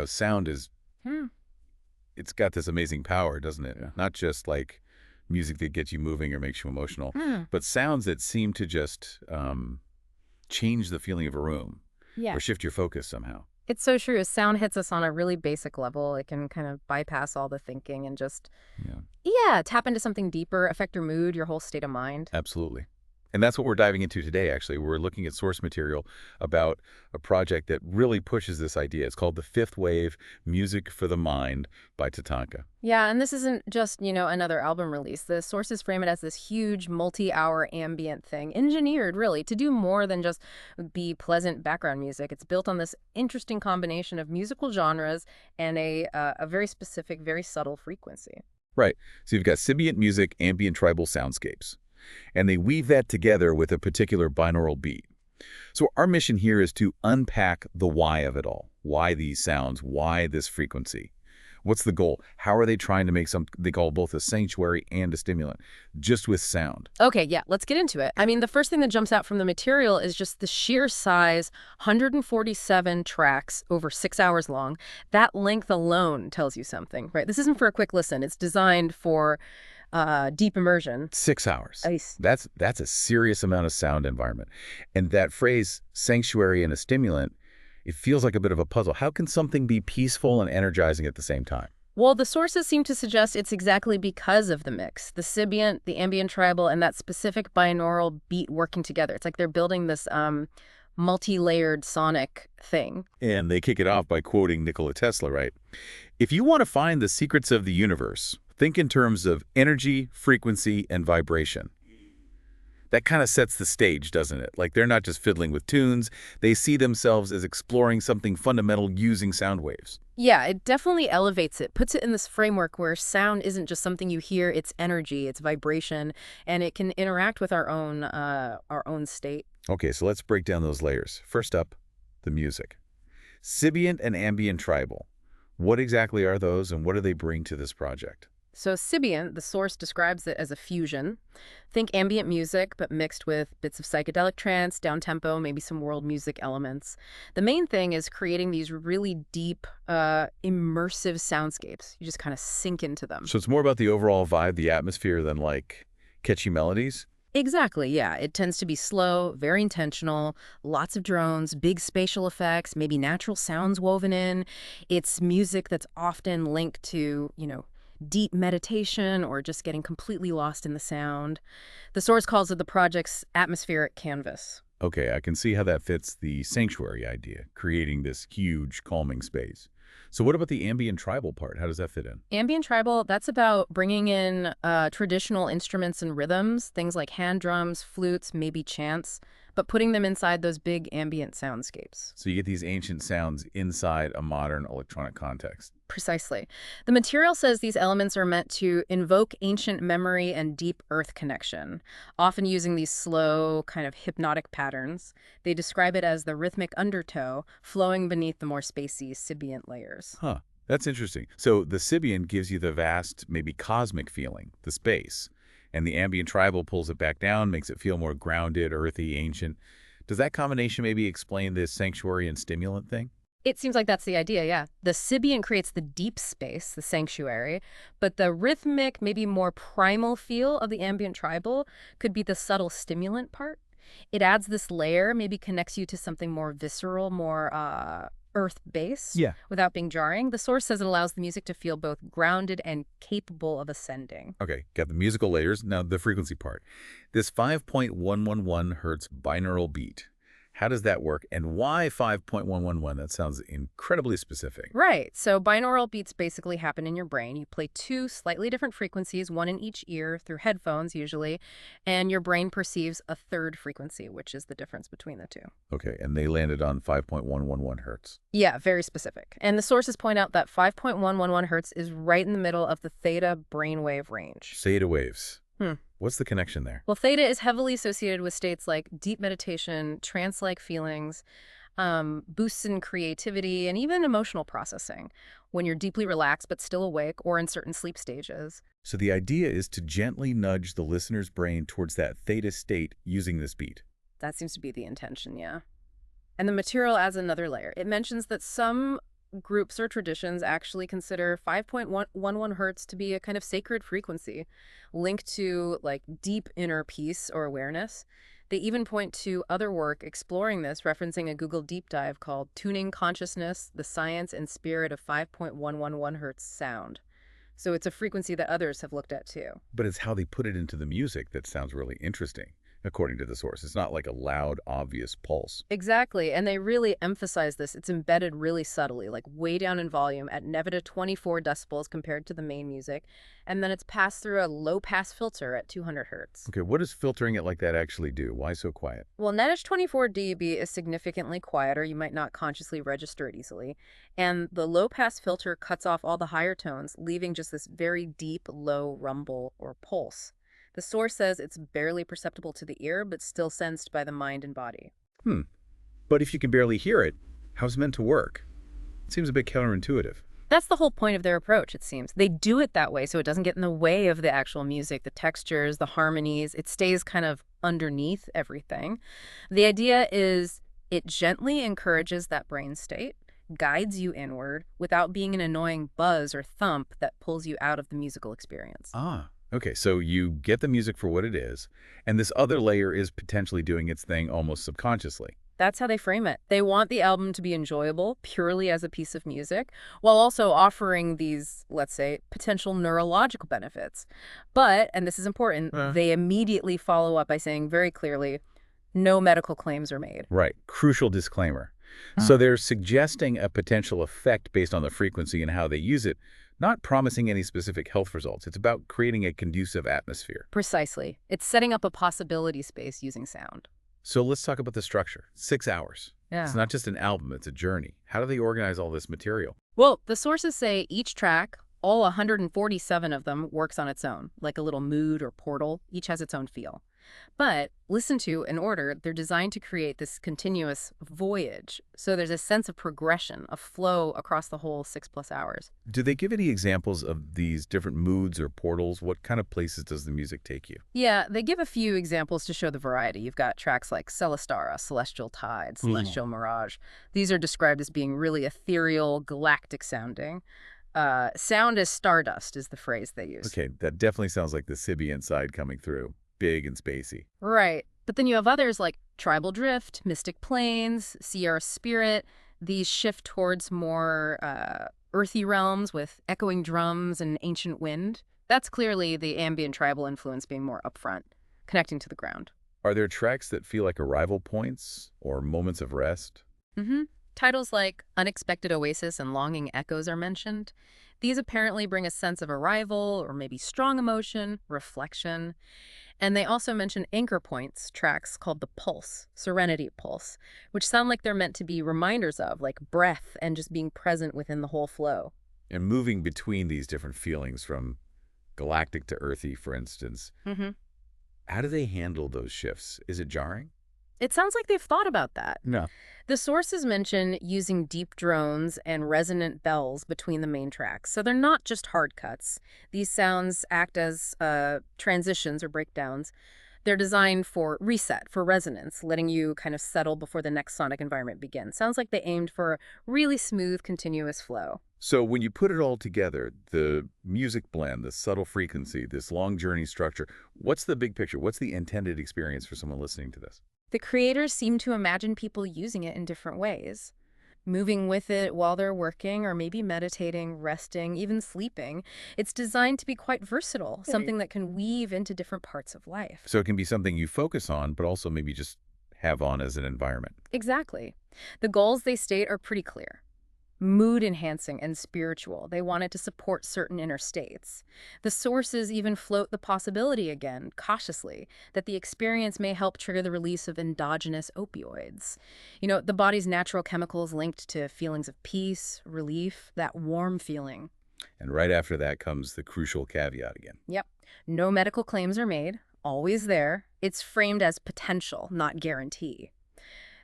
Sound is, Hmm. it's got this amazing power, doesn't it? Yeah. Not just like music that gets you moving or makes you emotional, Hmm. but sounds that seem to just change the feeling of a room Yeah. or shift your focus somehow. It's so true. Sound hits us on a really basic level. It can kind of bypass all the thinking and just, Yeah, yeah, tap into something deeper, affect your mood, your whole state of mind. absolutely. And that's what we're diving into today, actually. We're looking at source material about a project that really pushes this idea. It's called The Fifth Wave: Music for the Mind by TATANKA. Yeah, and this isn't just, another album release. The sources frame it as this huge multi-hour ambient thing, engineered really to do more than just be pleasant background music. It's built on this interesting combination of musical genres and a very specific, very subtle frequency. Right. So you've got Sibient music, ambient tribal soundscapes, and they weave that together with a particular binaural beat. So our mission here is to unpack the why of it all. Why these sounds? Why this frequency? What's the goal? How are they trying to make something they call both a sanctuary and a stimulant, just with sound? Okay, yeah, let's get into it. I mean, the first thing that jumps out from the material is just the sheer size, 147 tracks over 6 hours long. That length alone tells you something, right? This isn't for a quick listen. It's designed for deep immersion. 6 hours. Ice. That's a serious amount of sound environment. And that phrase, sanctuary and a stimulant, it feels like a bit of a puzzle. How can something be peaceful and energizing at the same time? Well, the sources seem to suggest it's exactly because of the mix, the Sibient, the ambient tribal, and that specific binaural beat working together. It's like they're building this multi-layered sonic thing. And they kick it off by quoting Nikola Tesla, right? If you want to find the secrets of the universe, think in terms of energy, frequency, and vibration. That kind of sets the stage, doesn't it? Like they're not just fiddling with tunes, they see themselves as exploring something fundamental using sound waves. Yeah, it definitely elevates it, puts it in this framework where sound isn't just something you hear, it's energy, it's vibration, and it can interact with our own state. Okay, so let's break down those layers. First up, the music. Sibient and ambient tribal. What exactly are those and what do they bring to this project? So Sibient, the source describes it as a fusion. Think ambient music, but mixed with bits of psychedelic trance, down-tempo, maybe some world music elements. The main thing is creating these really deep, immersive soundscapes. You just kind of sink into them. So it's more about the overall vibe, the atmosphere, than like catchy melodies? Exactly, yeah. It tends to be slow, very intentional, lots of drones, big spatial effects, maybe natural sounds woven in. It's music that's often linked to, deep meditation or just getting completely lost in the sound. The source calls it the project's atmospheric canvas. Okay, I can see how that fits the sanctuary idea, creating this huge, calming space. So what about the ambient tribal part? How does that fit in? Ambient tribal, that's about bringing in traditional instruments and rhythms, things like hand drums, flutes, maybe chants, but putting them inside those big ambient soundscapes. So you get these ancient sounds inside a modern electronic context. Precisely. The material says these elements are meant to invoke ancient memory and deep earth connection, often using these slow, kind of hypnotic patterns. They describe it as the rhythmic undertow flowing beneath the more spacey Sibient layers. Huh, that's interesting. So the Sibian gives you the vast, maybe cosmic feeling, the space, and the ambient tribal pulls it back down, makes it feel more grounded, earthy, ancient. Does that combination maybe explain this sanctuary and stimulant thing? It seems like that's the idea, yeah. The Sibian creates the deep space, the sanctuary, but the rhythmic, maybe more primal feel of the ambient tribal could be the subtle stimulant part. It adds this layer, maybe connects you to something more visceral, more earth-based, Yeah. without being jarring. The source says it allows the music to feel both grounded and capable of ascending. Okay, got the musical layers. Now the frequency part. This 5.111 hertz binaural beat. How does that work, and why 5.111? That sounds incredibly specific. Right. So binaural beats basically happen in your brain. You play two slightly different frequencies, one in each ear through headphones usually, and your brain perceives a third frequency, which is the difference between the two. Okay, and they landed on 5.111 hertz. Yeah, very specific. And the sources point out that 5.111 hertz is right in the middle of the theta brainwave range. Theta waves. Hmm. What's the connection there? Well, theta is heavily associated with states like deep meditation, trance-like feelings, boosts in creativity, and even emotional processing when you're deeply relaxed but still awake or in certain sleep stages. So the idea is to gently nudge the listener's brain towards that theta state using this beat. That seems to be the intention, yeah. And the material adds another layer. It mentions that some groups or traditions actually consider 5.11 hertz to be a kind of sacred frequency linked to like deep inner peace or awareness. They even point to other work exploring this, referencing a Google deep dive called Tuning Consciousness, the Science and Spirit of 5.111 hertz sound. So it's a frequency that others have looked at too. But it's how they put it into the music that sounds really interesting, according to the source. It's not like a loud, obvious pulse. Exactly, and they really emphasize this. It's embedded really subtly, like way down in volume at negative 24 decibels compared to the main music, and then it's passed through a low-pass filter at 200 hertz. Okay, what does filtering it like that actually do? Why so quiet? Well, negative 24 dB is significantly quieter. You might not consciously register it easily. And the low-pass filter cuts off all the higher tones, leaving just this very deep, low rumble or pulse. The source says it's barely perceptible to the ear, but still sensed by the mind and body. But if you can barely hear it, how's it meant to work? It seems a bit counterintuitive. That's the whole point of their approach, it seems. They do it that way so it doesn't get in the way of the actual music, the textures, the harmonies. It stays kind of underneath everything. The idea is it gently encourages that brain state, guides you inward, without being an annoying buzz or thump that pulls you out of the musical experience. Okay, so you get the music for what it is, and this other layer is potentially doing its thing almost subconsciously. That's how they frame it. They want the album to be enjoyable purely as a piece of music, while also offering these, let's say, potential neurological benefits. But, and this is important, they immediately follow up by saying very clearly, no medical claims are made. Right, crucial disclaimer. So they're suggesting a potential effect based on the frequency and how they use it, not promising any specific health results. It's about creating a conducive atmosphere. Precisely. It's setting up a possibility space using sound. So let's talk about the structure. 6 hours. Yeah. It's not just an album, it's a journey. How do they organize all this material? Well, the sources say each track, all 147 of them, works on its own, like a little mood or portal. Each has its own feel. But listened to in order, they're designed to create this continuous voyage. So there's a sense of progression, of flow across the whole 6+ hours. Do they give any examples of these different moods or portals? What kind of places does the music take you? Yeah, they give a few examples to show the variety. You've got tracks like 𝗧𝗧, Celestial Tide, Celestial Mirage. These are described as being really ethereal, galactic sounding. Sound as stardust is the phrase they use. Okay, that definitely sounds like the Sibian side coming through. Big and spacey. Right. But then you have others like Tribal Drift, Mystic Plains, Sierra Spirit. These shift towards more earthy realms with echoing drums and ancient wind. That's clearly the ambient tribal influence being more upfront, connecting to the ground. Are there tracks that feel like arrival points or moments of rest? Titles like Unexpected Oasis and Longing Echoes are mentioned. These apparently bring a sense of arrival or maybe strong emotion, reflection. And they also mention anchor points, tracks called the Pulse, Serenity Pulse, which sound like they're meant to be reminders of, like breath and just being present within the whole flow. And moving between these different feelings from galactic to earthy, for instance. How do they handle those shifts? Is it jarring? It sounds like they've thought about that. No. The sources mention using deep drones and resonant bells between the main tracks. So they're not just hard cuts. These sounds act as transitions or breakdowns. They're designed for reset, for resonance, letting you kind of settle before the next sonic environment begins. Sounds like they aimed for a really smooth, continuous flow. So when you put it all together, the music blend, the subtle frequency, this long journey structure, what's the big picture? What's the intended experience for someone listening to this? The creators seem to imagine people using it in different ways, moving with it while they're working or maybe meditating, resting, even sleeping. It's designed to be quite versatile, something that can weave into different parts of life. So it can be something you focus on, but also maybe just have on as an environment. Exactly. The goals they state are pretty clear. Mood enhancing and spiritual. They want it to support certain inner states. The sources even float the possibility again, cautiously, that the experience may help trigger the release of endogenous opioids. You know, the body's natural chemicals linked to feelings of peace, relief, that warm feeling. And right after that comes the crucial caveat again. Yep. No medical claims are made. Always there. It's framed as potential, not guarantee.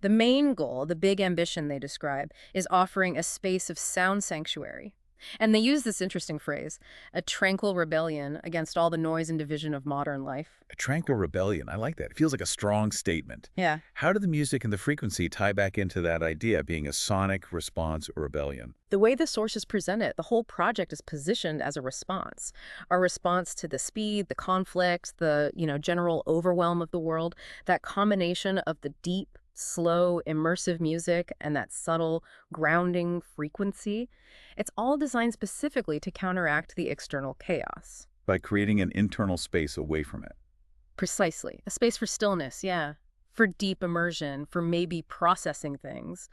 The main goal, the big ambition they describe, is offering a space of sound sanctuary. And they use this interesting phrase, a tranquil rebellion against all the noise and division of modern life. A tranquil rebellion. I like that. It feels like a strong statement. Yeah. How do the music and the frequency tie back into that idea, being a sonic response or rebellion? The way the sources present it, the whole project is positioned as a response to the speed, the conflict, the, general overwhelm of the world, that combination of the deep, slow, immersive music and that subtle, grounding frequency. It's all designed specifically to counteract the external chaos. By creating an internal space away from it. Precisely. A space for stillness, yeah. For deep immersion, for maybe processing things,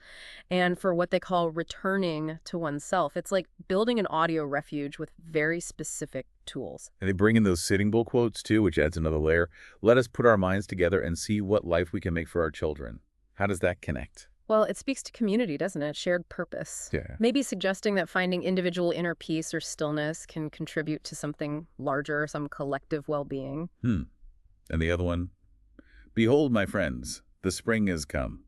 and for what they call returning to oneself. It's like building an audio refuge with very specific tools. And they bring in those Sitting Bull quotes, too, which adds another layer. Let us put our minds together and see what life we can make for our children. How does that connect? Well, it speaks to community, doesn't it? Shared purpose. Yeah. Maybe suggesting that finding individual inner peace or stillness can contribute to something larger, some collective well-being. And the other one? Behold, my friends, the spring has come.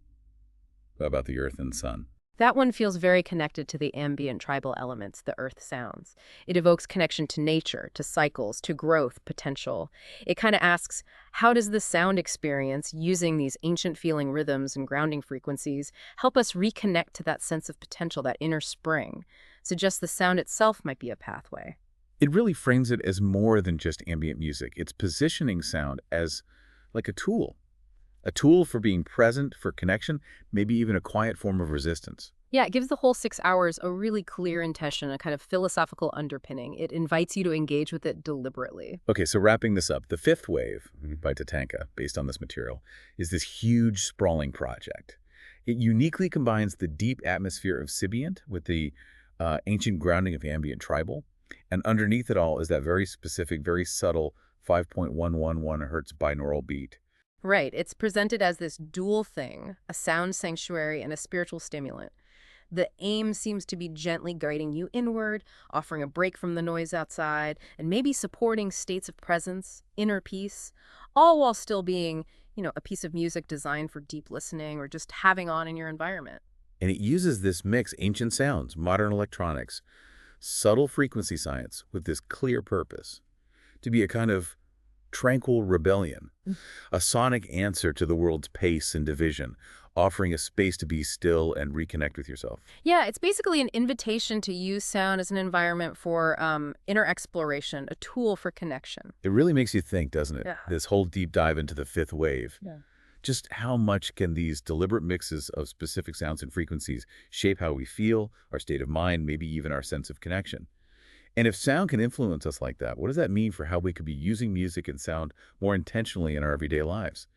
About the earth and sun. That one feels very connected to the ambient tribal elements, the earth sounds. It evokes connection to nature, to cycles, to growth, potential. It kind of asks, how does the sound experience, using these ancient feeling rhythms and grounding frequencies, help us reconnect to that sense of potential, that inner spring? Suggests the sound itself might be a pathway. It really frames it as more than just ambient music. It's positioning sound as like a tool. A tool for being present, for connection, maybe even a quiet form of resistance. Yeah, it gives the whole 6 hours a really clear intention, a kind of philosophical underpinning. It invites you to engage with it deliberately. Okay, so wrapping this up, the fifth wave by TATANKA, based on this material, is this huge, sprawling project. It uniquely combines the deep atmosphere of Sibient with the ancient grounding of ambient tribal, and underneath it all is that very specific, very subtle 5.111 hertz binaural beat. Right. It's presented as this dual thing, a sound sanctuary and a spiritual stimulant. The aim seems to be gently guiding you inward, offering a break from the noise outside, and maybe supporting states of presence, inner peace, all while still being, a piece of music designed for deep listening or just having on in your environment. And it uses this mix, ancient sounds, modern electronics, subtle frequency science, with this clear purpose, to be a kind of tranquil rebellion, a sonic answer to the world's pace and division, offering a space to be still and reconnect with yourself. Yeah, it's basically an invitation to use sound as an environment for inner exploration, a tool for connection. It really makes you think, doesn't it? Yeah. This whole deep dive into the fifth wave. Yeah. Just how much can these deliberate mixes of specific sounds and frequencies shape how we feel, our state of mind, maybe even our sense of connection? And if sound can influence us like that, what does that mean for how we could be using music and sound more intentionally in our everyday lives?